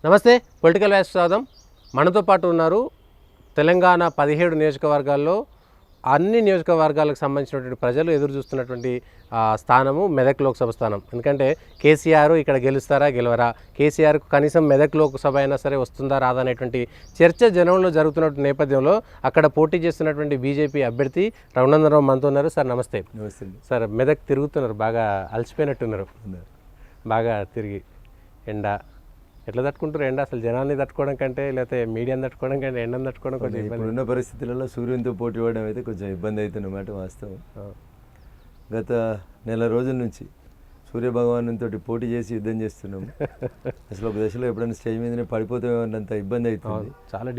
నమస్తే, పొలిటికల్ వ్యాస్ స్వాగతం. మనతో పాటు ఉన్నారు తెలంగాణ 17 నియోజకవర్గాల్లో అన్ని నియోజకవర్గాలకు సంబంధించినటువంటి ప్రజలు ఎదురు చూస్తున్నటువంటి స్థానము మెదక్ లోక్సభ స్థానం. ఎందుకంటే కేసీఆర్ ఇక్కడ గెలుస్తారా గెలవరా, కేసీఆర్కు కనీసం మెదక్ లోక్సభ అయినా సరే వస్తుందా రాదా అనేటువంటి చర్చ జనంలో జరుగుతున్న నేపథ్యంలో అక్కడ పోటీ చేస్తున్నటువంటి బీజేపీ అభ్యర్థి రఘునందనరావు మనతో ఉన్నారు. సార్ నమస్తే. నమస్తే సార్, మెదక్ తిరుగుతున్నారు, బాగా అలసిపోయినట్టున్నారు, బాగా తిరిగి ఎండ ఎట్లా తట్టుకుంటారు? ఎండ అసలు జనాన్ని తట్టుకోవడం కంటే లేకపోతే మీడియాని తట్టుకోవడం కంటే ఎండని తట్టుకోవడం కొంచెం ఇబ్బంది. ఉన్న పరిస్థితులలో సూర్యునితో పోటీ పడడం అయితే కొంచెం ఇబ్బంది అవుతున్నమాట వాస్తవం. గత నెల రోజుల నుంచి సూర్యభగవానుతో పోటీ చేసి యుద్ధం చేస్తున్నాము. అసలు ఒక దశలో ఎప్పుడైనా స్టేజ్ మీదనే పడిపోతామన్నంత ఇబ్బంది అవుతుంది. చాలా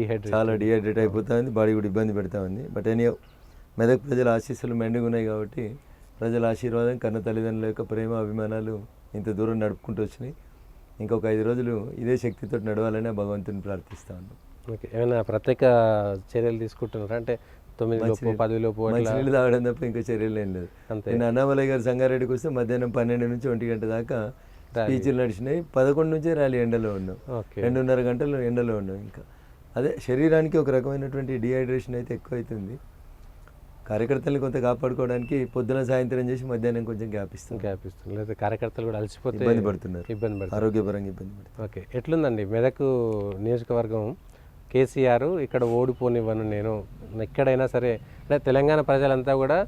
డిహైడ్రేట్ అయిపోతా ఉంది, బాడీ కూడా ఇబ్బంది పెడతా ఉంది. బట్ ఎనీయో మెదక్ ప్రజల ఆశీస్సులు మెండుగా ఉన్నాయి కాబట్టి ప్రజల ఆశీర్వాదం, కన్న తల్లిదండ్రుల యొక్క ప్రేమ అభిమానాలు ఇంత దూరం నడుపుకుంటూ వచ్చినాయి. ఇంకొక 5 రోజులు ఇదే శక్తితో నడవాలని భగవంతుని ప్రార్థిస్తా ఉన్నాం. ఓకే, ఏమైనా ప్రత్యేక చర్యలు తీసుకుంటున్నారా? అంటే 9-10 మంచినీళ్ళు తాగడం తప్ప ఇంకా చర్యలు ఏం లేదు. నేను అన్నామలయ్య గారు సంగారెడ్డికి వస్తే మధ్యాహ్నం 12 నుంచి 1 గంట దాకా స్పీచ్లు నడిచినాయి. 11 నుంచే ర్యాలీ ఎండలో ఉన్నాం, 2.5 గంటలు ఎండలో ఉన్నాం. ఇంకా అదే శరీరానికి ఒక రకమైనటువంటి డిహైడ్రేషన్ అయితే ఎక్కువ అవుతుంది. కార్యకర్తల్ని కొంత కాపాడుకోవడానికి పొద్దున సాయంత్రం చేసి మధ్యాహ్నం కొంచెం గ్యాప్ ఇస్తుంది. లేదా కార్యకర్తలు కూడా అలసిపోతే ఇబ్బంది పడుతున్నారు, ఆరోగ్యపరంగా ఇబ్బంది పడుతుంది. ఓకే, ఎట్లుందండి మెదక్ నియోజకవర్గం? కేసీఆర్ ఇక్కడ ఓడిపోనివ్వను నేను ఎక్కడైనా సరే, అంటే తెలంగాణ ప్రజలంతా కూడా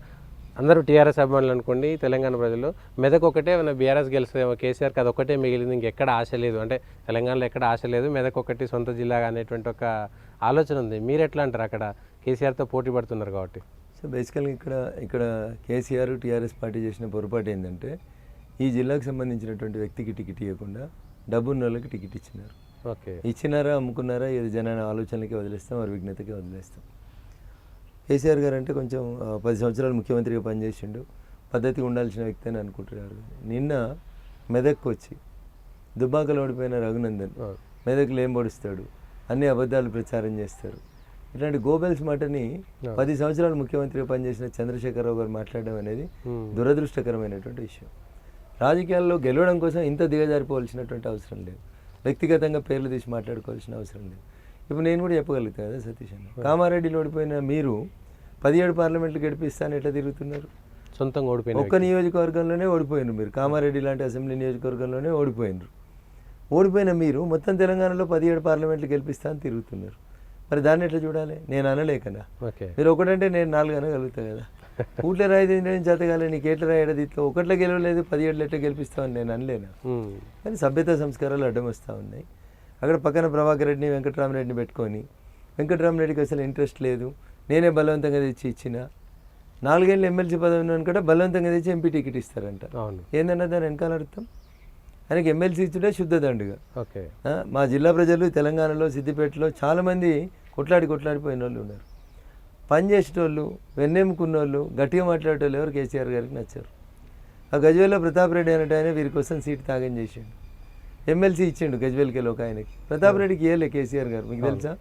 అందరూ టీఆర్ఎస్ అభిమానులు అనుకోండి. తెలంగాణ ప్రజలు మెదక్ ఒకటే బీఆర్ఎస్ గెలుస్తుందేమో, కేసీఆర్కి అదొక్కటే మిగిలింది, ఇంకెక్కడ ఆశ లేదు, అంటే తెలంగాణలో ఎక్కడ ఆశ లేదు, మెదక్ ఒకటి సొంత జిల్లా అనేటువంటి ఒక ఆలోచన ఉంది. మీరు ఎట్లా అంటారు? అక్కడ కేసీఆర్తో పోటీ పడుతున్నారు కాబట్టి. సో బేసికల్గా ఇక్కడ కేసీఆర్ టీఆర్ఎస్ పార్టీ చేసిన పొరపాటు ఏంటంటే ఈ జిల్లాకు సంబంధించినటువంటి వ్యక్తికి టికెట్ ఇవ్వకుండా డబ్బున్న వాళ్ళకి టికెట్ ఇచ్చినారు. ఓకే, ఇచ్చినారా అమ్ముకున్నారా, ఇది జనాల ఆలోచనలకి వదిలేస్తాం, వారి విజ్ఞతకి వదిలేస్తాం. కేసీఆర్ గారు అంటే కొంచెం 10 సంవత్సరాలు ముఖ్యమంత్రిగా పనిచేసిండు, పద్ధతిగా ఉండాల్సిన వ్యక్తి అని అనుకుంటున్నారు. నిన్న మెదక్కి వచ్చి దుబ్బాకలో ఓడిపోయిన రఘునందన్ మెదక్లో ఏం పొడుస్తాడు, అన్ని అబద్ధాలు ప్రచారం చేస్తారు. ఇట్లాంటి గోబెల్స్ మాటని 10 సంవత్సరాలు ముఖ్యమంత్రిగా పనిచేసిన చంద్రశేఖరరావు గారు మాట్లాడడం అనేది దురదృష్టకరమైనటువంటి విషయం. రాజకీయాల్లో గెలవడం కోసం ఇంత దిగజారిపోవాల్సినటువంటి అవసరం లేదు, వ్యక్తిగతంగా పేర్లు తీసి మాట్లాడుకోవాల్సిన అవసరం లేదు. ఇప్పుడు నేను కూడా చెప్పగలుగుతాను కదా సతీష్ అన్న, కామారెడ్డిలో ఓడిపోయిన మీరు 17 పార్లమెంట్లు గడిపిస్తాను ఎట్లా తిరుగుతున్నారు? సొంతంగా ఓడిపోయిన ఒక్క నియోజకవర్గంలోనే ఓడిపోయినారు మీరు, కామారెడ్డి లాంటి అసెంబ్లీ నియోజకవర్గంలోనే ఓడిపోయినారు. ఓడిపోయిన మీరు మొత్తం తెలంగాణలో 17 పార్లమెంట్లు గెలిపిస్తా అని తిరుగుతున్నారు. మరి దాన్ని ఎట్లా చూడాలి? నేను అనలేకనా? మీరు ఒకటంటే నేను 4 అనగలుగుతా కదా. ఊట్ల రాయితే నేను చేతగాలి, నీకు ఏట్ల రాయడం ఇట్లా ఒకట్లో గెలవలేదు 17 ఎట్లా గెలిపిస్తామని నేను అనలేనా? కానీ సభ్యత సంస్కారాలు అడ్డం వస్తూ ఉన్నాయి. అక్కడ పక్కన ప్రభాకర్ రెడ్డిని వెంకటరామరెడ్డిని పెట్టుకొని, వెంకటరామరెడ్డికి అసలు ఇంట్రెస్ట్ లేదు, నేనే బలవంతంగా తెచ్చి ఇచ్చిన 4 ఏళ్ళు ఎమ్మెల్సీ పదవి ఉన్నాను కూడా బలవంతంగా తెచ్చి ఎంపీ టికెట్ ఇస్తారంట. ఏందన్నా దాని వెనకాల అర్థం? ఆయనకి ఎమ్మెల్సీ ఇచ్చుడే శుద్ధ దండుగా. ఓకే, మా జిల్లా ప్రజలు తెలంగాణలో సిద్దిపేటలో చాలామంది కొట్లాడిపోయిన వాళ్ళు ఉన్నారు. పని చేసేటోళ్ళు, వెన్నెముకున్న వాళ్ళు, గట్టిగా మాట్లాడేటోళ్ళు ఎవరు కేసీఆర్ గారికి నచ్చారు. ఆ గజ్వేల్లో ప్రతాప్ రెడ్డి అనేట ఆయన వీరి కోసం సీట్ త్యాగం చేసిండు, ఎమ్మెల్సీ ఇచ్చిండు గజ్వేల్కి ఒక ఆయనకి. ప్రతాప్ రెడ్డికి ఇవ్వలే కేసీఆర్ గారు, మీకు తెలుసా?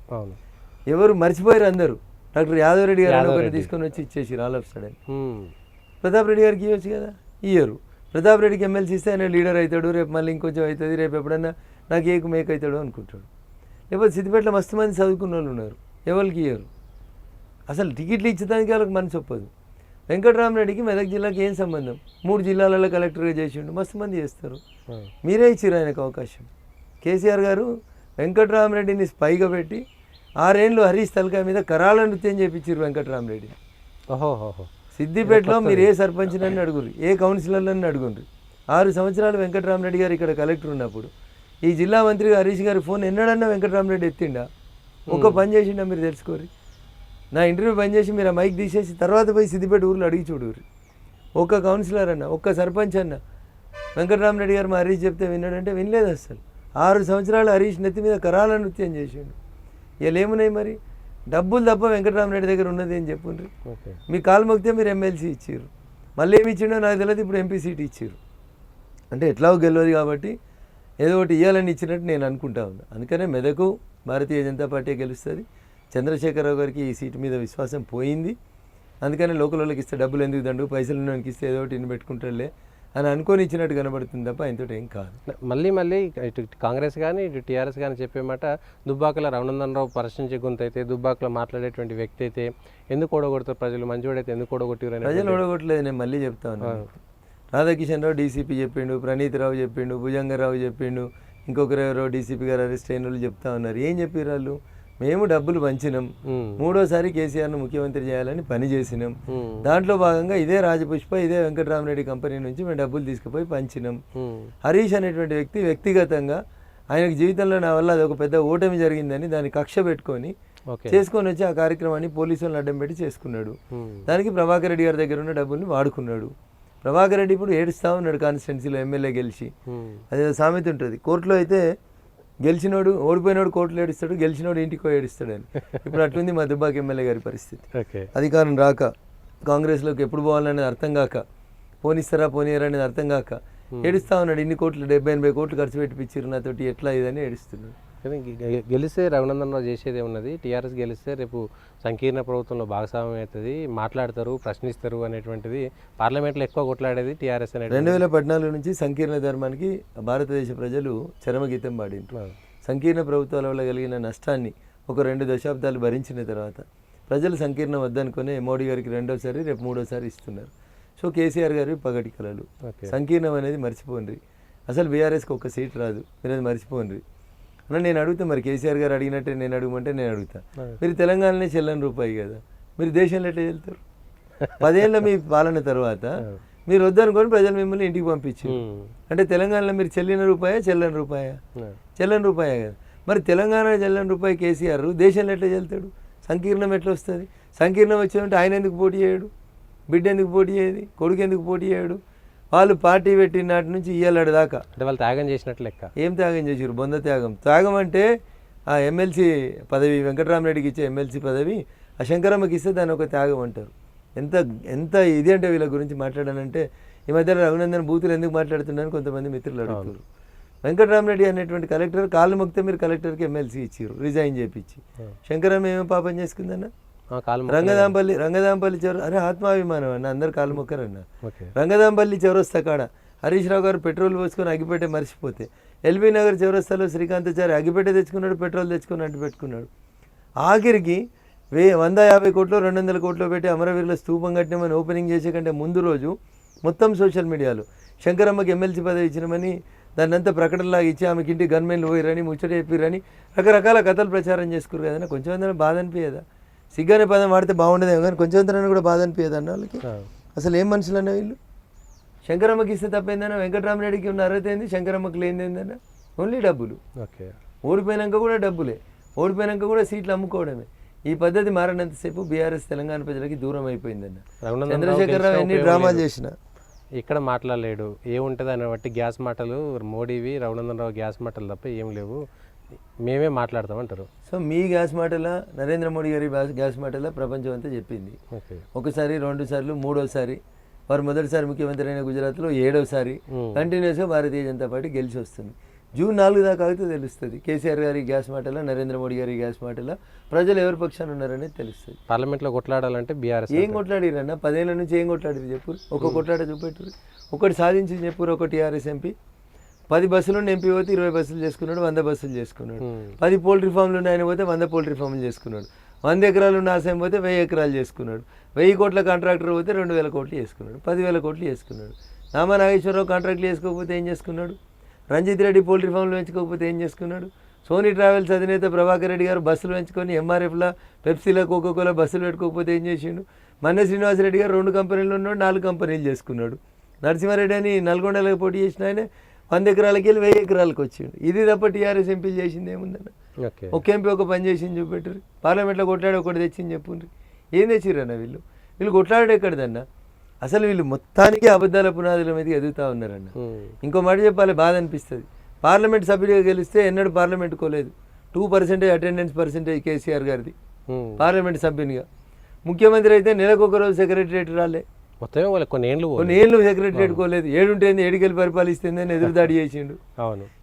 ఎవరు మర్చిపోయారు అందరూ. డాక్టర్ యాదవ్ రెడ్డి గారు ఒకరిని తీసుకొని వచ్చి ఇచ్చేసి all of sudden. Pratap Reddy గారికి ఇవ్వచ్చు కదా, ఇయ్యరు. ప్రతాప్ రెడ్డికి ఎమ్మెల్సీ ఇస్తే ఆయన లీడర్ అవుతాడు, రేపు మళ్ళీ ఇంకొంచెం అవుతుంది, రేపు ఎప్పుడన్నా నాకు ఏకు మేక్ అవుతాడు అనుకుంటాడు. లేకపోతే సిద్దిపేటలో మస్తు మంది చదువుకున్న వాళ్ళు ఉన్నారు, ఎవరికి ఇయ్యరు. అసలు టికెట్లు ఇచ్చేదానికి వాళ్ళకి మనసు ఒప్పదు. వెంకటరామరెడ్డికి మెదక్ జిల్లాకి ఏం సంబంధం? 3 జిల్లాలలో కలెక్టర్గా చేసిండు, మస్తు మంది చేస్తారు. మీరే ఇచ్చారు ఆయనకు అవకాశం. కేసీఆర్ గారు వెంకటరామరెడ్డిని స్పైగా పెట్టి 6 ఏళ్ళు హరీష్ తలకాయ మీద కరాల నృత్యం చేయించారు వెంకటరామరెడ్డి. సిద్దిపేటలో మీరు ఏ సర్పంచ్నని అడుగురు, ఏ కౌన్సిలర్లని అడుగుండ్రు. 6 సంవత్సరాలు వెంకటరామరెడ్డి గారు ఇక్కడ కలెక్టర్ ఉన్నప్పుడు ఈ జిల్లా మంత్రిగా హరీష్ గారి ఫోన్ ఎన్నడన్నా వెంకటరామరెడ్డి ఎత్తిండా? ఒక్క పని చేసిండా మీరు తెలుసుకోరు. నా ఇంటర్వ్యూ పని చేసి మీరు ఆ మైక్ తీసేసి తర్వాత పోయి సిద్దిపేట ఊర్లో అడిగి చూడరు. ఒక్క కౌన్సిలర్ అన్న, ఒక్క సర్పంచ్ అన్న వెంకటరామరెడ్డి గారు మా హరీష్ చెప్తే విన్నాడంటే వినలేదు. అసలు 6 సంవత్సరాలు హరీష్ నెత్తి మీద కరాల నృత్యం చేసిండు. ఇలా ఏమున్నాయి మరి? డబ్బులు తప్ప వెంకటరామరెడ్డి దగ్గర ఉన్నది ఏం చెప్పుండ్రి. మీ కాలు మొక్కితే మీరు ఎమ్మెల్సీ ఇచ్చారు, మళ్ళీ ఏమి ఇచ్చిండో నాకు తెలియదు, ఇప్పుడు ఎంపీ సీట్ ఇచ్చారు. అంటే ఎట్లాగో గెలవదు కాబట్టి ఏదో ఒకటి ఇవ్వాలని ఇచ్చినట్టు నేను అనుకుంటా ఉన్నా. అందుకనే మెదకు భారతీయ జనతా పార్టీ గెలుస్తుంది. చంద్రశేఖరరావు గారికి ఈ సీటు మీద విశ్వాసం పోయింది. అందుకనే లోకల్ వాళ్ళకి ఇస్తే డబ్బులు ఎందుకు దండు, పైసలు ఉన్నవానికి ఇస్తే ఏదో ఒకటి ఇన్ని పెట్టుకుంటారులే అని అనుకొని ఇచ్చినట్టు కనబడుతుంది తప్ప ఆయనతో ఏం కాదు. మళ్ళీ ఇటు కాంగ్రెస్ కానీ ఇటు టీఆర్ఎస్ కానీ చెప్పే మాట దుబ్బాకల రఘునందన్ రావు ప్రశ్నించే గొంతు అయితే, దుబ్బాకలో మాట్లాడేటువంటి వ్యక్తి అయితే ఎందుకు ఓడగొడతారు ప్రజలు, మంచివాడైతే ఎందుకు ఓడగొట్టారు అని. ప్రజలు ఓడగొట్టలేదు, నేను మళ్ళీ చెప్తాను. రాధాకిషన్ రావు డీసీపీ చెప్పిండు, ప్రణీత్ రావు చెప్పిండు, భుజంగరావు చెప్పిండు, ఇంకొకరెవరో డీసీపీ గారు అరెస్ట్ అయిన వాళ్ళు చెప్తా ఉన్నారు. ఏం చెప్పారు వాళ్ళు? మేము డబ్బులు పంచినాం, మూడోసారి కేసీఆర్ను ముఖ్యమంత్రి చేయాలని పని చేసినాం, దాంట్లో భాగంగా ఇదే రాజపుష్ప ఇదే వెంకటరామరెడ్డి కంపెనీ నుంచి మేము డబ్బులు తీసుకుపోయి పంచినాం. హరీష్ అనేటువంటి వ్యక్తి వ్యక్తిగతంగా ఆయనకు జీవితంలో నా వల్ల అది ఒక పెద్ద ఓటమి జరిగిందని దాన్ని కక్ష పెట్టుకొని చేసుకొని వచ్చి ఆ కార్యక్రమాన్ని పోలీసులను అడ్డం పెట్టి చేసుకున్నాడు. దానికి ప్రభాకర్ రెడ్డి గారి దగ్గర ఉన్న డబ్బుల్ని వాడుకున్నాడు. ప్రభాకర్ రెడ్డి ఇప్పుడు ఏడుస్తూ ఉన్నాడు కాన్స్టిట్యున్సీలో ఎమ్మెల్యే గెలిచి. అదే సామెత ఉంటుంది, కోర్టులో అయితే గెలిచినోడు ఓడిపోయినోడు కోర్టులో ఏడుస్తాడు, గెలిచినోడు ఇంటికి ఏడుస్తాడని. ఇప్పుడు అట్లుంది మా దుబ్బాక ఎమ్మెల్యే గారి పరిస్థితి. అధికారం రాక కాంగ్రెస్లోకి ఎప్పుడు పోవాలనేది అర్థం కాక, పోనిస్తారా పోనీయరా అనేది అర్థం కాక ఏడుస్తూ ఉన్నాడు. ఇన్ని కోట్లు 70-80 కోట్లు ఖర్చు పెట్టిపించారు నాతోటి, ఎట్లా ఇదని ఏడుస్తున్నాడు. గెలిస్తే రఘునందన్ రావు చేసేది ఉన్నది, టీఆర్ఎస్ గెలిస్తే రేపు సంకీర్ణ ప్రభుత్వంలో భాగస్వామ్యం అవుతుంది, మాట్లాడతారు, ప్రశ్నిస్తారు అనేటువంటిది పార్లమెంట్లో ఎక్కువ కొట్లాడేది టీఆర్ఎస్ అనేది. 2014 నుంచి సంకీర్ణ ధర్మానికి భారతదేశ ప్రజలు చరమగీతం పాడింటారు. సంకీర్ణ ప్రభుత్వాల వల్ల కలిగిన నష్టాన్ని ఒక 2 దశాబ్దాలు భరించిన తర్వాత ప్రజలు సంకీర్ణం వద్దనుకునే మోడీ గారికి రెండోసారి రేపు మూడోసారి ఇస్తున్నారు. సో కేసీఆర్ గారి పగటి కళలు సంకీర్ణం అనేది మర్చిపోండి. అసలు బీఆర్ఎస్కి ఒక సీట్ రాదు, మీరు అది మర్చిపోండి అన్న. నేను అడుగుతా, మరి కేసీఆర్ గారు అడిగినట్టే నేను అడుగుమంటే నేను అడుగుతా, మీరు తెలంగాణలో చెల్లని రూపాయి కదా, మీరు దేశంలో ఎట్లా వెళ్తారు? 10 ఏళ్ళ మీ పాలన తర్వాత మీరు వద్దనుకొని ప్రజలు మిమ్మల్ని ఇంటికి పంపించారు అంటే తెలంగాణలో మీరు చెల్లని రూపాయా చెల్లని రూపాయా? చెల్లని రూపాయా కదా. మరి తెలంగాణ చెల్లని రూపాయి కేసీఆర్ దేశంలో ఎట్లా చెల్తాడు? సంకీర్ణం ఎట్లా వస్తుంది? సంకీర్ణం వచ్చామంటే ఆయన ఎందుకు పోటీ చేయడు? బిడ్డ ఎందుకు పోటీ చేయదు? కొడుకు ఎందుకు పోటీ చేయడు? వాళ్ళు పార్టీ పెట్టిన నాటి నుంచి ఇయ్యాలడు దాకా అంటే వాళ్ళు త్యాగం చేసినట్లు లెక్క. ఏం త్యాగం చేసారు? బొంద త్యాగం. త్యాగం అంటే ఆ ఎమ్మెల్సీ పదవి, వెంకటరామరెడ్డికి ఇచ్చే ఎమ్మెల్సీ పదవి ఆ శంకరమ్మకి ఇస్తే దాన్ని ఒక త్యాగం అంటారు. ఎంత ఎంత ఇది అంటే వీళ్ళ గురించి మాట్లాడానంటే, ఈ మధ్యలో రఘునందన్ బూతులు ఎందుకు మాట్లాడుతున్నారని కొంతమంది మిత్రులు అడుగుతారు. వెంకటరామరెడ్డి అనేటువంటి కలెక్టర్ కాళ్ళు మొక్కితే మీరు కలెక్టర్కి ఎమ్మెల్సీ ఇచ్చారు, రిజైన్ చేయించి. శంకరమ్మ ఏమేమి పాపం చేసుకుందన్న? రంగదాంపల్లి చౌర, అరే ఆత్మాభిమానం అన్న, అందరు కాళ్ళు మొక్కరన్న. రంగదాంపల్లి చౌరస్తా కాడ హరీష్ రావు గారు పెట్రోల్ పోసుకొని అగ్గిపెట్టే మర్చిపోతే, ఎల్బీ నగర్ చౌరస్తాలో శ్రీకాంతాచారి అగ్గిపెట్టే తెచ్చుకున్నాడు, పెట్రోల్ తెచ్చుకొని అంటు పెట్టుకున్నాడు. ఆఖరికి 150 కోట్లు 200 కోట్లు పెట్టి అమరవీరుల స్తూపం కట్టినామని ఓపెనింగ్ చేసే కంటే ముందు రోజు మొత్తం సోషల్ మీడియాలో శంకరమ్మకి ఎమ్మెల్సీ పదవి ఇచ్చినామని దాన్ని అంతా ప్రకటనలాగా ఇచ్చి ఆమెకి ఇంటి గన్మెన్లు పోయిరని ముచ్చట చెప్పిరని రకరకాల కథలు ప్రచారం చేసుకున్నారు కదన్నా. కొంచెం అందరం బాధ అనిపించదా? సిగ్గానే పదం వాడితే బాగుండదేమో కానీ కొంచెం అందరూ కూడా బాధ అనిపించదు అన్న వాళ్ళకి. అసలు ఏం మనుషులు అన్న వీళ్ళు? శంకరమ్మకి ఇస్తే తప్పేందన్నా? వెంకటరామరెడ్డికి ఉన్న అర్హత ఏంది, శంకరమ్మకి లేనిది ఏందన్నా? ఓన్లీ డబ్బులు. ఓడిపోయినాక కూడా డబ్బులే, ఓడిపోయినాక కూడా సీట్లు అమ్ముకోవడమే. ఈ పద్ధతి మారినంతసేపు బీఆర్ఎస్ తెలంగాణ ప్రజలకి దూరం అయిపోయిందన్న. చంద్రశేఖరరావు ఎన్ని డ్రామాలు చేసిన ఇక్కడ మాట్లాడలేడు, ఏముంటుంది అని బట్టి గ్యాస్ మాటలు మోడీవి, రఘునందన్ రావు గ్యాస్ మాటలు తప్ప ఏం లేవు, మేమే మాట్లాడతామంటారు. సో మీ గ్యాస్ మాటల, నరేంద్ర మోడీ గారి గ్యాస్ మాటల ప్రపంచం అంతా చెప్పింది. ఒకసారి, 2 సార్లు, 3వ సారి, వారు మొదటిసారి ముఖ్యమంత్రి అయిన గుజరాత్లో 7వ సారి కంటిన్యూస్గా భారతీయ జనతా పార్టీ గెలిచి వస్తుంది. జూన్ 4 దాకా అయితే తెలుస్తుంది కేసీఆర్ గారి గ్యాస్ మాటల, నరేంద్ర మోడీ గారి గ్యాస్ మాటల ప్రజలు ఎవరి పక్షాన ఉన్నారనేది తెలుస్తుంది. పార్లమెంట్లో కొట్లాడాలంటే బీఆర్ఎస్ ఏం కొట్లాడిరన్న? 10 ఏళ్ళ నుంచి ఏం కొట్లాడిరు చెప్పు? ఒక కొట్లాట చూపెట్టు, ఒకటి సాధించి చెప్పు. ఒక టీఆర్ఎస్ ఎంపీ 10 బస్సులు ఎంపీ పోతే 20 బస్సులు చేసుకున్నాడు, 100 బస్సులు చేసుకున్నాడు. 10 పోల్ట్రీ ఫామ్లు ఉన్నాయని పోతే 100 పోల్ట్రీ ఫామ్లు చేసుకున్నాడు. 100 ఎకరాలు ఉన్న ఆశయం పోతే 1000 ఎకరాలు చేసుకున్నాడు. 1000 కోట్ల కాంట్రాక్టర్ పోతే 2000 కోట్లు చేసుకున్నాడు, 10,000 కోట్లు చేసుకున్నాడు. నామా నాగేశ్వరరావు కాంట్రాక్ట్లు చేసుకోకపోతే ఏం చేసుకున్నాడు? రంజిత్ రెడ్డి పోల్ట్రీ ఫామ్లు పెంచుకోకపోతే ఏం చేసుకున్నాడు? సోనీ ట్రావెల్స్ అధినేత ప్రభాకర్ రెడ్డి గారు బస్సులు పెంచుకొని ఎంఆర్ఎఫ్లో, పెప్సీలో, కోకోకోలా బస్సులు పెట్టుకోకపోతే ఏం చేసిండు? మన్నె శ్రీనివాసరెడ్డి గారు 2 కంపెనీలు ఉన్నాడు, 4 కంపెనీలు చేసుకున్నాడు. నరసింహారెడ్డి అని నల్గొండలో పోటీ చేసిన ఆయన 100 ఎకరాలకి వెళ్ళి 1000 ఎకరాలకు వచ్చిండు. ఇది తప్ప టీఆర్ఎస్ ఎంపీలు చేసింది ఏముందన్న? ఒక ఎంపీ ఒక పని చేసింది చూపెట్టరు, పార్లమెంట్లో కొట్లాడి ఒకటి తెచ్చింది చెప్పుండ్రి. ఏం తెచ్చిరన్న వీళ్ళు? వీళ్ళు కొట్లాడే ఎక్కడిదన్న? అసలు వీళ్ళు మొత్తానికి అబద్ధాల పునాదుల మీద ఎదుగుతూ ఉన్నారన్న. ఇంకో మాట చెప్పాలి, బాధ అనిపిస్తుంది. పార్లమెంట్ సభ్యుడిగా గెలిస్తే ఎన్నడూ పార్లమెంట్ కోలేదు. 2% అటెండెన్స్ పర్సెంటేజ్ కేసీఆర్ గారిది పార్లమెంట్ సభ్యునిగా. ముఖ్యమంత్రి అయితే నెలకు ఒకరోజు సెక్రటరియట్ రాలే, మొత్తం కొన్ని ఏళ్ళు సెక్రటరియట్ కోలేదు. 7 ఉంటేంది, 7 పరిపాలిస్తుంది అని ఎదురుదాడి చేసిండు.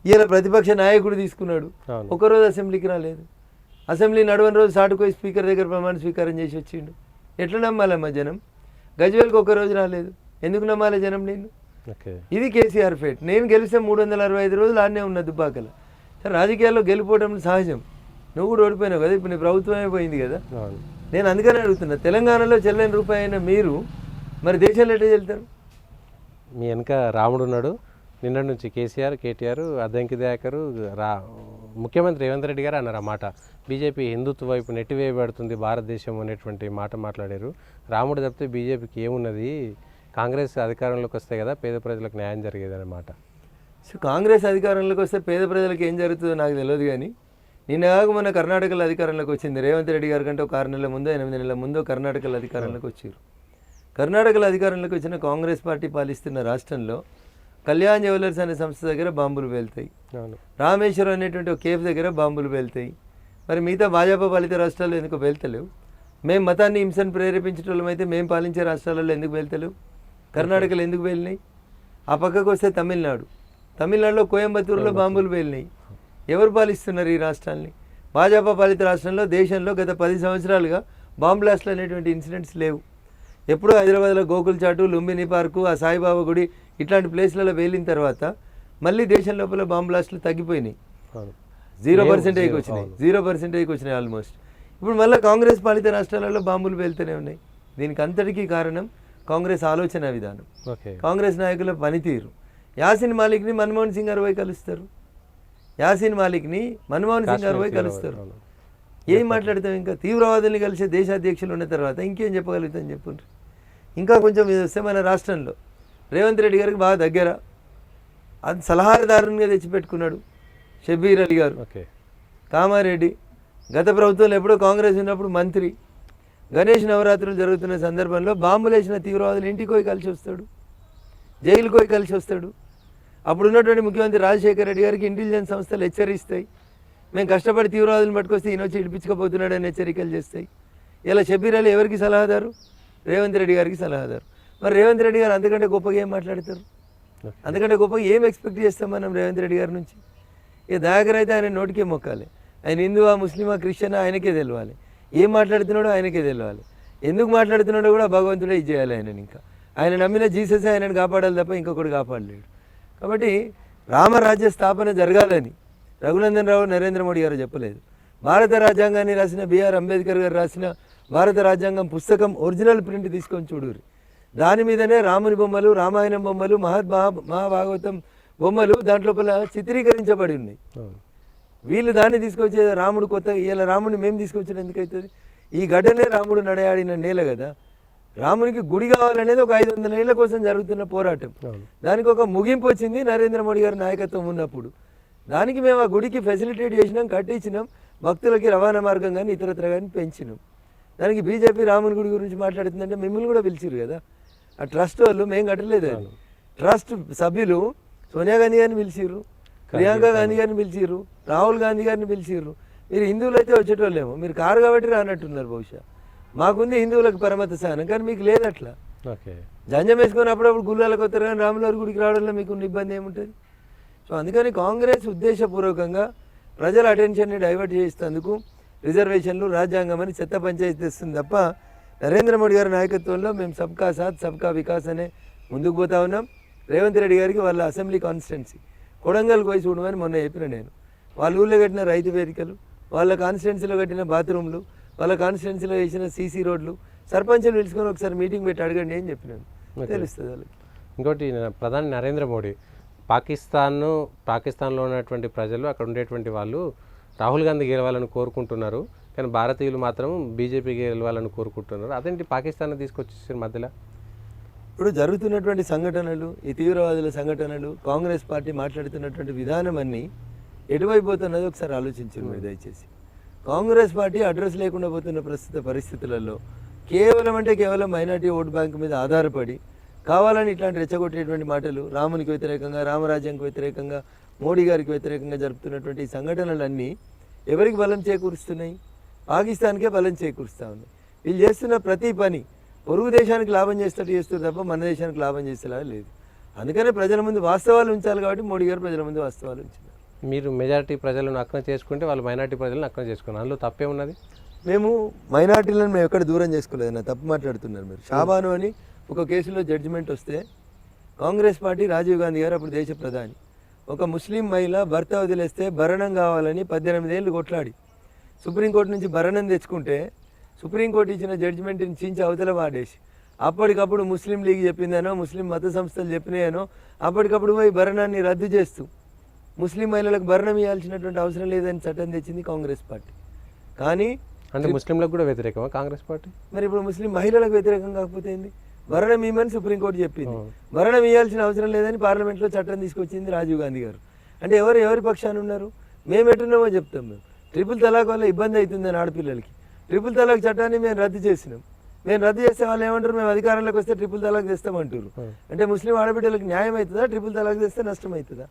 ఈయన ప్రతిపక్ష నాయకుడు తీసుకున్నాడు, ఒకరోజు అసెంబ్లీకి రాలేదు. అసెంబ్లీ నడవని రోజు సాటుకోయి స్పీకర్ దగ్గర ప్రమాణ స్వీకారం చేసి వచ్చిండు. ఎట్లా నమ్మాలమ్మా జనం? గజ్వేల్కి 1 రోజు రాలేదు, ఎందుకు నమ్మాలి జనం? నేను ఓకే. ఇది కేసీఆర్ ఫేట్. నేను గెలిస్తే 365 రోజులు ఆడనే ఉన్న దుబ్బాకల. సరే, రాజకీయాల్లో గెలిపోవడం సహజం. నువ్వు కూడా ఓడిపోయినావు కదా, ఇప్పుడు నీ ప్రభుత్వమే పోయింది కదా. నేను అందుకని అడుగుతున్నా, తెలంగాణలో చెల్లని రూపాయి అయిన మీరు మరి దేశంలో ఎట్లా చెల్తారు? మీ వెనక రాముడు ఉన్నాడు. నిన్న నుంచి కేసీఆర్, కేటీఆర్, అద్దంకి దయాకరు, ముఖ్యమంత్రి రేవంత్ రెడ్డి గారు అన్నారు ఆ మాట. బీజేపీ హిందుత్వ వైపు నెట్టివేయబడుతుంది భారతదేశం అనేటువంటి మాట మాట్లాడారు. రాముడు తప్పితే బీజేపీకి ఏమున్నది, కాంగ్రెస్ అధికారంలోకి వస్తే కదా పేద ప్రజలకు న్యాయం జరిగేది అన్నమాట. సో కాంగ్రెస్ అధికారంలోకి వస్తే పేద ప్రజలకు ఏం జరుగుతుందో నాకు తెలియదు, కానీ నిన్నగాక మన కర్ణాటకలో అధికారంలోకి వచ్చింది. రేవంత్ రెడ్డి గారి కంటే ఒక 6 నెలల ముందో 8 నెలల ముందో కర్ణాటకలో అధికారంలోకి వచ్చారు. కర్ణాటకలో అధికారంలోకి వచ్చిన కాంగ్రెస్ పార్టీ పాలిస్తున్న రాష్ట్రంలో కళ్యాణ్ జ్యువెలర్స్ అనే సంస్థ దగ్గర బాంబులు పేలుతాయి, రామేశ్వరం అనేటువంటి ఒక కేఫ్ దగ్గర బాంబులు పేలుతాయి. మరి మిగతా భాజపా పాలిత రాష్ట్రాల్లో ఎందుకు పేల్తలేవు? మేము మతాన్ని హింసను ప్రేరేపించడం అయితే మేము పాలించే రాష్ట్రాలలో ఎందుకు పేల్తలేవు? కర్ణాటకలో ఎందుకు పేలినాయి? ఆ పక్కకు వస్తే తమిళనాడులో కోయంబత్తూరులో బాంబులు పేలినాయి. ఎవరు పాలిస్తున్నారు ఈ రాష్ట్రాన్ని? భాజపా పాలిత రాష్ట్రంలో దేశంలో గత 10 సంవత్సరాలుగా బాంబ్ బ్లాస్ట్లు అనేటువంటి ఇన్సిడెంట్స్ లేవు. ఎప్పుడూ హైదరాబాద్లో గోకుల్ చాటు, లుంబిని పార్కు, ఆ సాయిబాబా గుడి ఇట్లాంటి ప్లేస్లలో వేలిన తర్వాత మళ్ళీ దేశం లోపల బాంబ్ బ్లాస్ట్లు తగ్గిపోయినాయి. 0% వచ్చినాయి, 0% వచ్చినాయి ఆల్మోస్ట్. ఇప్పుడు మళ్ళీ కాంగ్రెస్ పాలిత రాష్ట్రాలలో బాంబులు పేలుతూనే ఉన్నాయి. దీనికి అంతటికీ కారణం కాంగ్రెస్ ఆలోచన విధానం, కాంగ్రెస్ నాయకుల పనితీరు. యాసిన్ మాలిక్ని మన్మోహన్ సింగ్ గారు పోయి కలుస్తారు, యాసిన్ మాలిక్ని మన్మోహన్ సింగ్ గారు పోయి కలుస్తారు. ఏం మాట్లాడతాం? ఇంకా తీవ్రవాదుల్ని కలిసే దేశాధ్యక్షులు ఉన్న తర్వాత ఇంకేం చెప్పగలుగుతాం చెప్పండి. ఇంకా కొంచెం ఇది వస్తే మన రాష్ట్రంలో రేవంత్ రెడ్డి గారికి బాగా దగ్గర, అది సలహాదారునిగా తెచ్చిపెట్టుకున్నాడు షబ్బీర్ అలీ గారు. కామారెడ్డి గత ప్రభుత్వంలో ఎప్పుడో కాంగ్రెస్ ఉన్నప్పుడు మంత్రి. గణేష్ నవరాత్రులు జరుగుతున్న సందర్భంలో బాంబులు వేసిన తీవ్రవాదులు ఇంటికి పోయి కలిసి వస్తాడు, జైలుకి పోయి కలిసి వస్తాడు. అప్పుడు ఉన్నటువంటి ముఖ్యమంత్రి రాజశేఖర రెడ్డి గారికి ఇంటెలిజెన్స్ సంస్థలు హెచ్చరిస్తాయి, మేము కష్టపడి తీవ్రవాదులను పట్టుకొస్తే ఈయన వచ్చి ఇడిపించకపోతున్నాడని హెచ్చరికలు చేస్తాయి. ఇలా షబ్బీర్ అలీ ఎవరికి సలహాదారు? రేవంత్ రెడ్డి గారికి సలహాదారు. మరి రేవంత్ రెడ్డి గారు అంతకంటే గొప్పగా ఏం మాట్లాడతారు? అంతకంటే గొప్పగా ఏం ఎక్స్పెక్ట్ చేస్తాం మనం రేవంత్ రెడ్డి గారి నుంచి? ఇక దయాకర్ అయితే ఆయన నోటికే మొక్కాలి. ఆయన హిందువా, ముస్లిమా, క్రిస్టియనా ఆయనకే తెలియాలి. ఏం మాట్లాడుతున్నాడో ఆయనకే తెలియాలి. ఎందుకు మాట్లాడుతున్నాడో కూడా భగవంతుడే ఇది చేయాలి. ఆయన నమ్మిన జీసస్ ఆయనను కాపాడాలి తప్ప ఇంకొకటి కాపాడలేడు. కాబట్టి రామరాజ్య స్థాపన జరగాలని రఘునందన్ రావు, నరేంద్ర మోడీ గారు చెప్పలేదు. భారత రాజ్యాంగాన్ని రాసిన బిఆర్ అంబేద్కర్ గారు రాసిన భారత రాజ్యాంగం పుస్తకం ఒరిజినల్ ప్రింట్ తీసుకొని చూడుర్రి. దాని మీదనే రాముని బొమ్మలు, రామాయణం బొమ్మలు, మహాభాగవతం బొమ్మలు దాంట్లోపల చిత్రీకరించబడి ఉన్నాయి. వీళ్ళు దాన్ని తీసుకొచ్చే రాముడు కొత్త, ఇలా రాముడిని మేము తీసుకొచ్చిన ఎందుకవుతుంది? ఈ ఘటనే రాముడు నడయాడిన నేల కదా. రామునికి గుడి కావాలనేది ఒక 500 ఏళ్ల కోసం జరుగుతున్న పోరాటం. దానికి ఒక ముగింపు వచ్చింది నరేంద్ర మోడీ గారి నాయకత్వం ఉన్నప్పుడు. దానికి మేము ఆ గుడికి ఫెసిలిటేట్ చేసినాం, కట్టించినాం, భక్తులకి రవాణా మార్గం కానీ ఇతరత్ర కానీ పెంచినాం. దానికి బీజేపీ రాముని గుడి గురించి మాట్లాడుతుందంటే మిమ్మల్ని కూడా పిలిచిరు కదా. ఆ ట్రస్ట్ వాళ్ళు మేము కట్టలేదు, అని ట్రస్ట్ సభ్యులు సోనియా గాంధీ గారిని పిలిచిర్రు, ప్రియాంక గాంధీ గారిని పిలిచిర్రు, రాహుల్ గాంధీ గారిని పిలిచిర్రు. మీరు హిందువులు అయితే వచ్చేటోళ్ళేమో, మీరు కారు కాబట్టి రానట్టున్నారు. బహుశా మాకుంది హిందువులకు పరమత సహనం, కానీ మీకు లేదు అట్లా. జంజం వేసుకొని అప్పుడప్పుడు గుళ్ళలకు వస్తారు, కానీ రాములవారి గుడికి రావడంలో మీకు ఇబ్బంది ఏముంటుంది? సో అందుకని కాంగ్రెస్ ఉద్దేశపూర్వకంగా ప్రజల అటెన్షన్ని డైవర్ట్ చేసేందుకు రిజర్వేషన్లు, రాజ్యాంగం అని చెత్త పంచాయతీ తెస్తుంది తప్ప నరేంద్ర మోడీ గారి నాయకత్వంలో మేము సబ్కా సాత్ సబ్కా వికాస్ అనే ముందుకు పోతా ఉన్నాం. రేవంత్ రెడ్డి గారికి వాళ్ళ అసెంబ్లీ కాన్స్టిట్యున్సీ కొడంగల్ పోయి చూడమని మొన్న చెప్పిన నేను. వాళ్ళ ఊళ్ళో కట్టిన రైతు వేదికలు, వాళ్ళ కాన్స్టిట్యున్సీలో కట్టిన బాత్రూమ్లు, వాళ్ళ కాన్స్టిట్యున్సీలో వేసిన సీసీ రోడ్లు, సర్పంచ్ని పిలుచుకొని ఒకసారి మీటింగ్ పెట్టి అడగండి అని చెప్పినాను, తెలుస్తుంది వాళ్ళకి. ఇంకోటి ప్రధాని నరేంద్ర మోడీ పాకిస్తాన్లో ఉన్నటువంటి ప్రజలు, అక్కడ ఉండేటువంటి వాళ్ళు రాహుల్ గాంధీ గెలవాలని కోరుకుంటున్నారు, కానీ భారతీయులు మాత్రం బీజేపీ గెలవాలని కోరుకుంటున్నారు. అదేంటి పాకిస్తాన్ తీసుకొచ్చేసారు మధ్యలో? ఇప్పుడు జరుగుతున్నటువంటి సంఘటనలు, ఈ తీవ్రవాదుల సంఘటనలు, కాంగ్రెస్ పార్టీ మాట్లాడుతున్నటువంటి విధానం అన్నీ ఎటువైపు పోతున్నది ఒకసారి ఆలోచించండి మీరు దయచేసి. కాంగ్రెస్ పార్టీ అడ్రస్ లేకుండా పోతున్న ప్రస్తుత పరిస్థితులలో కేవలం మైనార్టీ ఓటు బ్యాంక్ మీద ఆధారపడి కావాలని ఇట్లాంటి రెచ్చగొట్టేటువంటి మాటలు, రామునికి వ్యతిరేకంగా, రామరాజ్యానికి వ్యతిరేకంగా, మోడీ గారికి వ్యతిరేకంగా జరుపుతున్నటువంటి సంఘటనలన్నీ ఎవరికి బలం చేకూరుస్తున్నాయి? పాకిస్తాన్కే బలం చేకూరుస్తూ ఉన్నాయి. వీళ్ళు చేస్తున్న ప్రతి పని పొరుగు దేశానికి లాభం చేస్తారు తప్ప మన దేశానికి లాభం చేసేలా లేదు. అందుకనే ప్రజల ముందు వాస్తవాలు ఉంచాలి కాబట్టి మోడీ గారు ప్రజల ముందు వాస్తవాలు ఉంచారు. మీరు మెజారిటీ ప్రజలను అక్రమ చేసుకుంటే వాళ్ళు మైనార్టీ ప్రజలను అక్రమ చేసుకున్నారు, అందులో తప్పే ఉన్నది. మేము మైనార్టీలను మేము ఎక్కడ దూరం చేసుకోలేదు, నా తప్పు మాట్లాడుతున్నారు మీరు. షాబాను అని ఒక కేసులో జడ్జిమెంట్ వస్తే కాంగ్రెస్ పార్టీ, రాజీవ్ గాంధీ గారు అప్పుడు దేశ ప్రధాని, ఒక ముస్లిం మహిళ భర్త వదిలేస్తే భరణం కావాలని 18 ఏళ్ళు కొట్లాడి సుప్రీంకోర్టు నుంచి భరణం తెచ్చుకుంటే సుప్రీంకోర్టు ఇచ్చిన జడ్జిమెంట్ని చించి అవతల వాడేసి అప్పటికప్పుడు ముస్లిం లీగ్ చెప్పిందనో ముస్లిం మత సంస్థలు చెప్పినాయనో అప్పటికప్పుడు పోయి భరణాన్ని రద్దు చేస్తూ ముస్లిం మహిళలకు భరణం ఇవ్వాల్సినటువంటి అవసరం లేదని చట్టం తెచ్చింది కాంగ్రెస్ పార్టీ. కానీ అంటే ముస్లింలకు కూడా వ్యతిరేకమా కాంగ్రెస్ పార్టీ? మరి ఇప్పుడు ముస్లిం మహిళలకు వ్యతిరేకం కాకపోతే ఏంది? భరణం ఇవ్వమని సుప్రీంకోర్టు చెప్పింది, భరణం ఇవ్వాల్సిన అవసరం లేదని పార్లమెంట్లో చట్టం తీసుకొచ్చింది రాజీవ్ గాంధీ గారు. అంటే ఎవరి పక్షాన ఉన్నారు? మేము ఎట్టున్నామో చెప్తాం. మేము ట్రిపుల్ తలాక్ వల్ల ఇబ్బంది అవుతుందని ఆడపిల్లలకి ట్రిపుల్ తలాక్ చట్టాన్ని మేము రద్దు చేసినాం. మేము రద్దు చేస్తే వాళ్ళు ఏమంటారు? మేము అధికారంలోకి వస్తే ట్రిపుల్ తలాక్ తెస్తామంటారు. అంటే ముస్లిం ఆడబిడ్డలకు న్యాయం అవుతుందా? ట్రిపుల్ తలాక్ తెస్తే నష్టం అవుతుందా?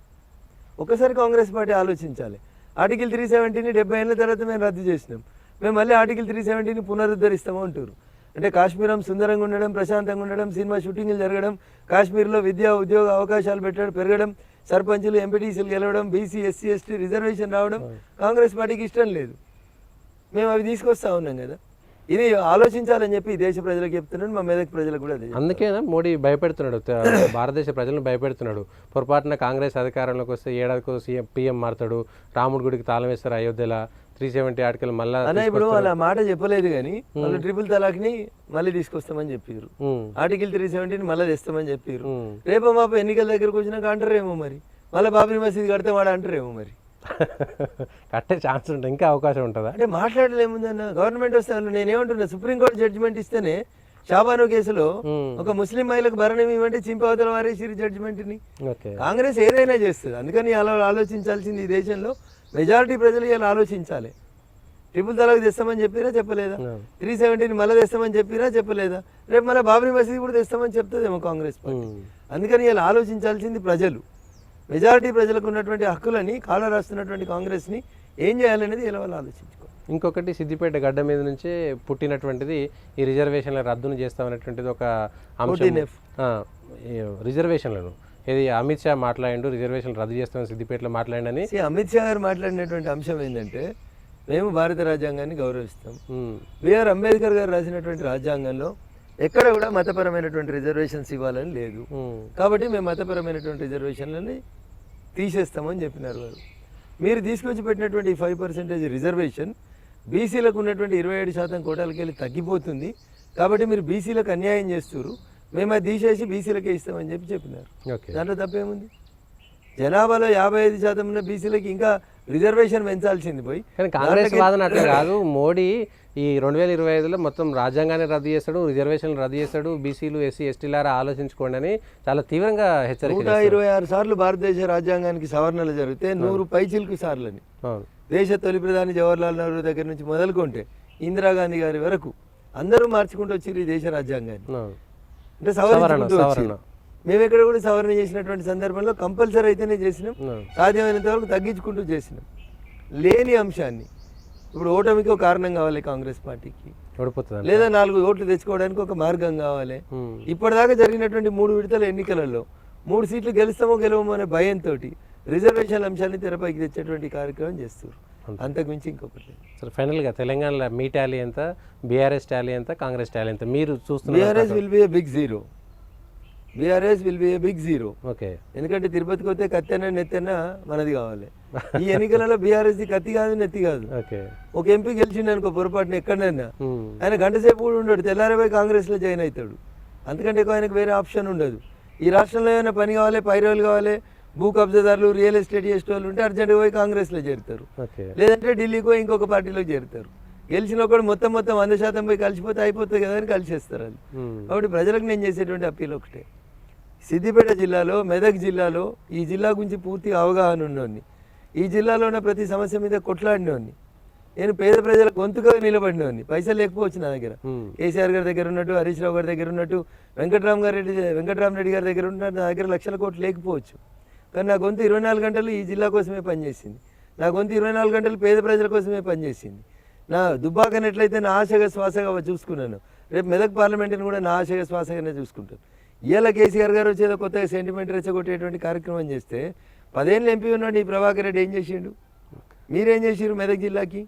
ఒకసారి కాంగ్రెస్ పార్టీ ఆలోచించాలి. ఆర్టికల్ 370ని 70 ఏళ్ళ తర్వాత మేము రద్దు చేసినాం, మేము మళ్ళీ ఆర్టికల్ 370ని పునరుద్ధరిస్తాము అంటారు. అంటే కాశ్మీరం సుందరంగా ఉండడం, ప్రశాంతంగా ఉండడం, సినిమా షూటింగ్లు జరగడం, కాశ్మీర్లో విద్యా ఉద్యోగ అవకాశాలు పెరగడం, సర్పంచులు ఎంపీటీసీలు గెలవడం, బీసీ ఎస్సీ ఎస్టీ రిజర్వేషన్ రావడం కాంగ్రెస్ పార్టీకి ఇష్టం లేదు. మేము అవి తీసుకొస్తా ఉన్నాం కదా. ఇది ఆలోచించాలని చెప్పి దేశ ప్రజలకు చెప్తున్నాను, మా మెదక్ ప్రజలకు కూడా. అందుకేనా మోడీ భయపెడుతున్నాడు, భారతదేశ ప్రజలను భయపెడుతున్నాడు. పొరపాటున కాంగ్రెస్ అధికారంలోకి వస్తే ఏడాదికి సీఎం పీఎం మారుతాడు, రాముడి గుడికి తాళం వేస్తారు అయోధ్యలో, 370 ఆర్టికల్ మళ్ళీ అన్న ఇప్పుడు వాళ్ళ మాట చెప్పలేదు కానీ వాళ్ళు ట్రిపుల్ తలాక్ని మళ్ళీ తీసుకొస్తామని చెప్పారు, ఆర్టికల్ 370ని మళ్ళీ తెస్తామని చెప్పారు. రేపు మాపు ఎన్నికల దగ్గరకు వచ్చినాక అంటారేమో మరి, మళ్ళీ బాబ్రీ మసీద్ కడితే వాడు అంటారేమో మరి. కట్టే ఛాన్స్ ఉంటుంది, ఇంకా అవకాశం ఉంటుందా? అంటే మాట్లాడలేముందన్న. గవర్నమెంట్ వస్తే వాళ్ళు నేనేమంటున్నా, సుప్రీంకోర్టు జడ్జిమెంట్ ఇస్తేనే షాబాను కేసులో ఒక ముస్లిం మహిళకు భరణం ఇవ్వంటే చింపవతల వారేసిరి జడ్జిమెంట్ని. కాంగ్రెస్ ఏదైనా చేస్తుంది, అందుకని అలా ఆలోచించాల్సింది ఈ దేశంలో మెజారిటీ ప్రజలు ఇలా ఆలోచించాలి. ట్రిపుల్ తలాక్ తెస్తామని చెప్పిరా చెప్పలేదా? 370ని మళ్ళీ తెస్తామని చెప్పిరా చెప్పలేదా? రేపు మళ్ళీ బాబ్రీ మసీద్ కూడా తెస్తామని చెప్తుందేమో కాంగ్రెస్ పార్టీ. అందుకని ఇలా ఆలోచించాల్సింది ప్రజలు. మెజారిటీ ప్రజలకు ఉన్నటువంటి హక్కులని కాళ్ళ రాస్తున్నటువంటి కాంగ్రెస్ని ఏం చేయాలనేది ఇలా వాళ్ళు ఆలోచించుకో. ఇంకొకటి, సిద్దిపేట గడ్డ మీద నుంచే పుట్టినటువంటిది ఈ రిజర్వేషన్ల రద్దును చేస్తామనేటువంటిది ఒక అంశం. రిజర్వేషన్లను ఇది అమిత్ షా మాట్లాడిండు, రిజర్వేషన్లు రద్దు చేస్తామని సిద్దిపేటలో మాట్లాడిండని. అమిత్ షా గారు మాట్లాడినటువంటి అంశం ఏంటంటే, మేము భారత రాజ్యాంగాన్ని గౌరవిస్తాం. బిఆర్ అంబేద్కర్ గారు రాసినటువంటి రాజ్యాంగంలో ఎక్కడ కూడా మతపరమైనటువంటి రిజర్వేషన్స్ ఇవ్వాలని లేదు. కాబట్టి మేము మతపరమైనటువంటి రిజర్వేషన్లని తీసేస్తామని చెప్పినారు వారు. మీరు తీసుకొచ్చి పెట్టినటువంటి 5% రిజర్వేషన్ బీసీలకు ఉన్నటువంటి 27% కోటాలకి వెళ్ళి తగ్గిపోతుంది. కాబట్టి మీరు బీసీలకు అన్యాయం చేస్తున్నారు, మేము అది తీసేసి బీసీలకే ఇస్తామని చెప్పినారు. దాంట్లో తప్పేముంది? జనాభాలో 55% ఉన్న బీసీలకి ఇంకా రిజర్వేషన్ పెంచాల్సింది పోయి. కానీ కాంగ్రెస్ వాదన అట్లా కాదు. మోడీ ఈ 2025లో మొత్తం రాజ్యాంగాన్ని రద్దు చేస్తాడు, రిజర్వేషన్లు రద్దు చేస్తాడు, బీసీలు ఎస్సీ ఎస్టీలారా ఆలోచించుకోండి అని చాలా తీవ్రంగా హెచ్చరిక. 126 సార్లు భారతదేశ రాజ్యాంగానికి సవరణలు జరిగితే 100 పైచిలకు సార్లని దేశ తొలి ప్రధాని జవహర్లాల్ నెహ్రూ దగ్గర నుంచి మొదలుకుంటే ఇందిరాగాంధీ గారి వరకు అందరూ మార్చుకుంటూ వచ్చారు ఈ దేశ రాజ్యాంగాన్ని. అంటే సవరణ మేము ఎక్కడ కూడా సవరణ చేసినటువంటి సందర్భంలో కంపల్సరీ అయితేనే చేసినాం, సాధ్యమైనంత వరకు తగ్గించుకుంటూ చేసినాం. లేని అంశాన్ని ఇప్పుడు ఓటమికి ఒక కారణం కావాలి కాంగ్రెస్ పార్టీకి, లేదా 4 ఓట్లు తెచ్చుకోవడానికి ఒక మార్గం కావాలి. ఇప్పటిదాకా జరిగినటువంటి 3 విడతల ఎన్నికలలో 3 సీట్లు గెలుస్తామో గెలవమో అనే భయంతో రిజర్వేషన్ అంశాన్ని తెరపైకి తెచ్చేటువంటి కార్యక్రమం చేస్తారు, అంతకుమించి ఇంకొకటి. సరే, ఫైనల్గా తెలంగాణలో మీ టాలీ ఎంత, బీఆర్ఎస్ టాలీ ఎంత, కాంగ్రెస్ టాలీ ఎంత మీరు చూస్తున్నారు? BRS will be a big zero. BRS will be a big zero. Okay, ఎందుకంటే తిరుపతికి వస్తే కత్తెన నెత్తెన మనది కావాలి. ఈ ఎన్నికలలో బీఆర్ఎస్ కత్తి కాదు నెత్తి కాదు. ఒక ఎంపీ గెలిచిండు అనుకో పొరపాటున ఎక్కడైనా, ఆయన గంట సేపు కూడా ఉండడు, తెల్లారిపోయి కాంగ్రెస్లో జాయిన్ అవుతాడు. అంతకంటే ఎక్కువ ఆయనకు వేరే ఆప్షన్ ఉండదు. ఈ రాష్ట్రంలో ఏమైనా పని కావాలి, పైరోలు కావాలి, భూ కబ్జాదారులు, రియల్ ఎస్టేట్ చేసే వాళ్ళు ఉంటే అర్జెంట్గా పోయి కాంగ్రెస్లో చేరుతారు, లేదంటే ఢిల్లీకి పోయి ఇంకొక పార్టీలో చేరుతారు. గెలిచిన ఒకటి మొత్తం 100% పోయి కలిసిపోతే అయిపోతుంది కదా అని కలిసేస్తారు అది. కాబట్టి ప్రజలకు నేను చేసేటువంటి అప్పీల్ ఒకటే, సిద్దిపేట జిల్లాలో, మెదక్ జిల్లాలో ఈ జిల్లా గురించి పూర్తిగా అవగాహన ఉన్నోని, ఈ జిల్లాలో ఉన్న ప్రతి సమస్య మీద కొట్లాడినోని, నేను పేద ప్రజల గొంతుగా నిలబడినోని. పైసలు లేకపోవచ్చు నా దగ్గర, కేసీఆర్ గారి దగ్గర ఉన్నట్టు, హరీష్ రావు గారి దగ్గర ఉన్నట్టు, వెంకటరామరెడ్డి గారి దగ్గర ఉన్నట్టు నా దగ్గర లక్షల కోట్లు లేకపోవచ్చు. కానీ నా గొంతు 24 గంటలు ఈ జిల్లా కోసమే పనిచేసింది, నా గొంతు 24 గంటలు పేద ప్రజల కోసమే పనిచేసింది. నా దుబ్బాకని ఎట్లయితే నా ఆశగా శ్వాసగా చూసుకున్నాను, రేపు మెదక్ పార్లమెంట్ని కూడా నా ఆశగా శ్వాసగానే చూసుకుంటాను. ఇవాళ కేసీఆర్ గారు వచ్చేదో కొత్తగా సెంటిమెంట్ రెచ్చగొట్టేటువంటి కార్యక్రమం చేస్తే 10 ఏళ్ళు ఎంపీ ఉన్నాడు ఈ ప్రభాకర్ రెడ్డి ఏం చేసిండు? మీరేం చేసిరు? మెదక్ జిల్లాకి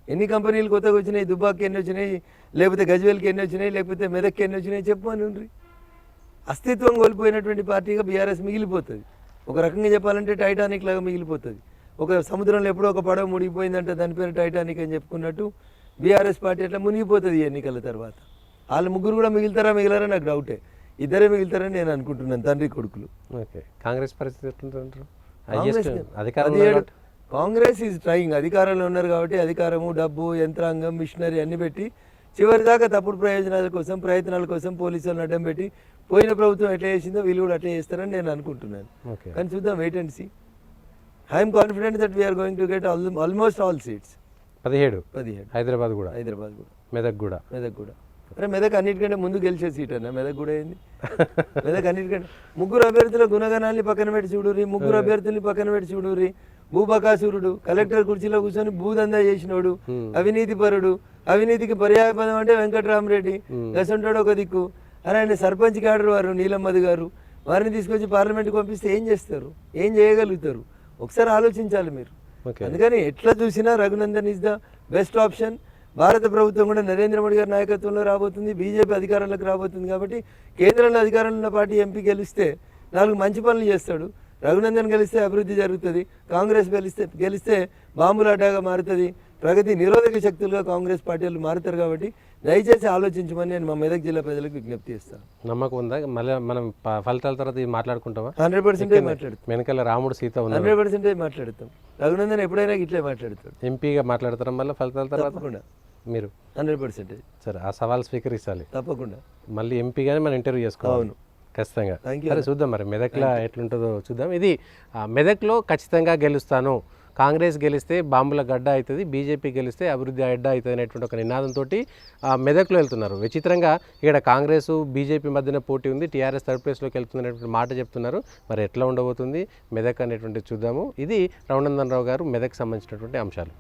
ఎన్ని కంపెనీలు కొత్తగా వచ్చినాయి? దుబ్బాకి ఎన్ని వచ్చినాయి, లేకపోతే గజ్వేల్కి ఎన్ని వచ్చినాయి, లేకపోతే మెదక్కి ఎన్ని వచ్చినాయి చెప్పమని ఉండ్రి. అస్తిత్వం కోల్పోయినటువంటి పార్టీగా బీఆర్ఎస్ మిగిలిపోతుంది. ఒక రకంగా చెప్పాలంటే టైటానిక్ లాగా మిగిలిపోతుంది. ఒక సముద్రంలో ఎప్పుడో ఒక పడవ మునిగిపోయిందంటే దాని పేరు టైటానిక్ అని చెప్పుకున్నట్టు బీఆర్ఎస్ పార్టీ అట్లా మునిగిపోతుంది ఎన్నికల తర్వాత. వాళ్ళు ముగ్గురు కూడా మిగులుతారా మిగిలారా నాకు డౌటే. ఇద్దరే మిగులుతారని నేను అనుకుంటున్నాను, తండ్రి కొడుకులు. ఓకే, కాంగ్రెస్ పరిస్థితి ఎట్లుంటారు? కాంగ్రెస్ ఈజ్ ట్రయింగ్, అధికారంలో ఉన్నారు కాబట్టి అధికారము, డబ్బు, యంత్రాంగం, మిషనరీ అన్ని పెట్టి చివరి దాకా తప్పుడు ప్రయోజనాల కోసం, ప్రయత్నాల కోసం పోలీసులను అడ్డం పెట్టి పోయిన ప్రభుత్వం ఎట్లా చేసిందో వీళ్ళు కూడా అట్లా చేస్తారని నేను అనుకుంటున్నాను. కానీ చూద్దాం, wait and see. I'm confident that we're going to get almost all seats. 17 Hyderabad కూడా, మెదక్ కూడా. అరే మెదక్ అన్నిటికంటే ముందు గెలిచే సీట్ అన్న. మెదక్ కూడా ఏంది, మెదక్ అన్నిటికంటే ముగ్గురు అభ్యర్థుల గుణగణాన్ని పక్కన పెట్టి చూడురి, ముగ్గురు అభ్యర్థుల్ని పక్కన పెట్టి చూడురి. భూబకాసురుడు కలెక్టర్ కుర్చీలో కూర్చొని భూదందా చేసినోడు, అవినీతి పరుడు, అవినీతికి పర్యాయపదం అంటే వెంకటరామరెడ్డి, గసంటోడు ఒక దిక్కు. అరే ఆయన సర్పంచ్ క్యాడర్ వారు నీలమ్మది గారు, వారిని తీసుకొచ్చి పార్లమెంట్కి పంపిస్తే ఏం చేస్తారు, ఏం చేయగలుగుతారు? ఒకసారి ఆలోచించాలి మీరు. అందుకని ఎట్లా చూసినా Raghunandan is the best option. భారత ప్రభుత్వం కూడా నరేంద్ర మోడీ గారి నాయకత్వంలో రాబోతుంది, బీజేపీ అధికారంలోకి రాబోతుంది. కాబట్టి కేంద్రంలో అధికారంలో ఉన్న పార్టీ ఎంపీ గెలిస్తే 4 మంచి పనులు చేస్తాడు. రఘునందన్ గెలిస్తే అభివృద్ధి జరుగుతుంది, కాంగ్రెస్ గెలిస్తే బాంబులాటాగా మారుతుంది, ప్రగతి నిరోధక శక్తులుగా కాంగ్రెస్ పార్టీలు మారుతారు. కాబట్టి దయచేసి ఆలోచించమని నేను మా మెదక్ జిల్లా ప్రజలకు విజ్ఞప్తి చేస్తాను. నమ్మకం ఉందా? మళ్ళీ మనం ఫలితాల తర్వాత ఇది మాట్లాడుకుంటామా? 100% మాట్లాడుతాం. వెనకాల రాముడు సీత ఉంది, 100% మాట్లాడతాం. రఘునందన్ ఎప్పుడైనా ఇట్లే మాట్లాడతాడు. ఎంపీగా మాట్లాడతారా మళ్ళీ ఫలితాల తర్వాత? తప్పకుండా మీరు 100%. సరే, ఆ సవాల్ స్వీకరించాలి తప్పకుండా. మళ్ళీ ఎంపీగానే మనం ఇంటర్వ్యూ చేసుకోవాలి. ఖచ్చితంగా. సరే చూద్దాం మరి మెదక్లో ఎట్లుంటుందో చూద్దాం. ఇది మెదక్లో ఖచ్చితంగా గెలుస్తాను, కాంగ్రెస్ గెలిస్తే బాంబుల గడ్డ అవుతుంది, బీజేపీ గెలిస్తే అభివృద్ధి అడ్డ అవుతుంది అనేటువంటి ఒక నినాదంతో మెదక్లో వెళ్తున్నారు. విచిత్రంగా ఇక్కడ కాంగ్రెస్ బీజేపీ మధ్యన పోటీ ఉంది, టీఆర్ఎస్ థర్డ్ ప్లేస్లోకి వెళ్తుంది అనేటువంటి మాట చెప్తున్నారు. మరి ఎట్లా ఉండబోతుంది మెదక్ అనేటువంటి చూద్దాము. ఇది రఘునందన్ రావు గారు మెదక్ సంబంధించినటువంటి అంశాలు.